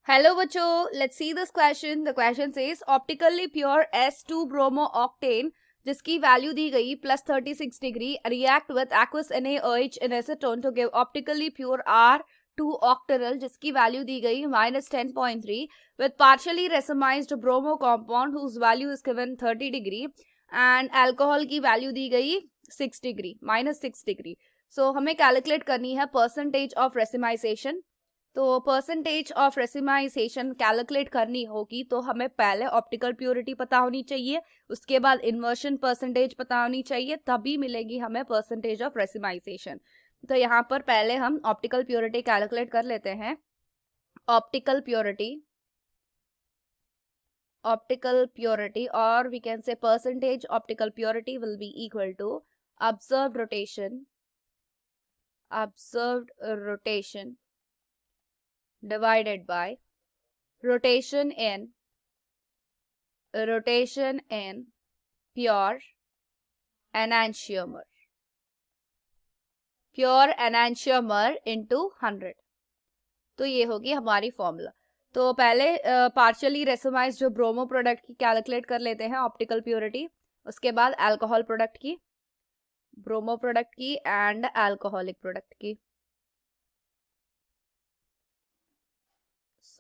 Hello बच्चों, let's see this question. The question says optically pure S2 bromo octane जिसकी value दी गई +36 degree react with aqueous NaOH in acetone to give optically pure R2 octanol जिसकी value दी गई -10.3 with partially racemized bromo compound whose value is given 30 degree and alcohol की value दी गई 6 degree -6 degree. So हमें calculate करनी है percentage of racemisation. तो percentage of racemisation calculate करनी होगी तो हमें पहले ऑप्टिकल प्योरिटी पता होनी चाहिए, उसके बाद इन्वर्शन परसेंटेज पता होनी चाहिए, तभी मिलेगी हमें परसेंटेज ऑफ रेसिमाइजेशन. तो यहाँ पर पहले हम ऑप्टिकल प्योरिटी कैलकुलेट कर लेते हैं. ऑप्टिकल प्योरिटी और we can say percentage optical purity will be equal to observed rotation divided by rotation in pure enantiomer into 100. तो ये होगी हमारी फॉर्मूला. तो पहले पार्शियली रेसोमाइज जो ब्रोमो प्रोडक्ट की कैलकुलेट कर लेते हैं ऑप्टिकल प्योरिटी, उसके बाद अल्कोहल प्रोडक्ट की, ब्रोमो प्रोडक्ट की एंड अल्कोहलिक प्रोडक्ट की.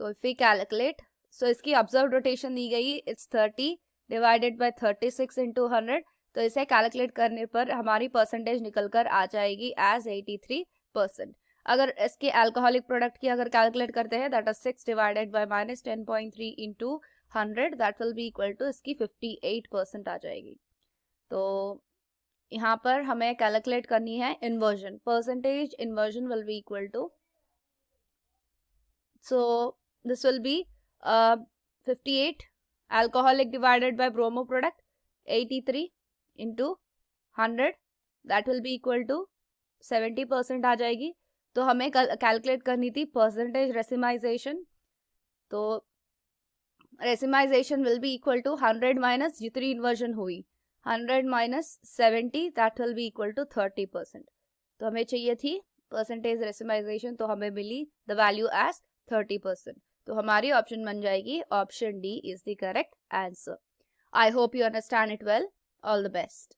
So if we calculate, so इसकी observed rotation दी गई it's 30 divided by 36 into 100. तो इसे कैलकुलेट करने पर हमारी परसेंटेज निकल कर आ जाएगी एज 83%. अगर इसके अल्कोहलिक प्रोडक्ट की अगर कैलकुलेट करते हैं that is 6 divided by -10.3 into 100 that will be equal to इसकी 58% आ जाएगी. तो यहाँ पर हमें कैलकुलेट करनी है inversion. Percentage inversion will be equal to, so this will be 58 alcoholic divided by bromo product 83 into 100 that will be equal to 70% आ जाएगी. तो हमें कैलकुलेट करनी थी परसेंटेज रेसिमाइजेशन. तो racemization will be equal to 100 minus जितनी inversion हुई 100 minus 70 that will be equal to 30%. तो हमें चाहिए थी परसेंटेज रेसिमाइजेशन, तो हमें मिली द वैल्यू एज 30%. तो हमारी ऑप्शन बन जाएगी option D is the correct answer. I hope you understand it well. All the best.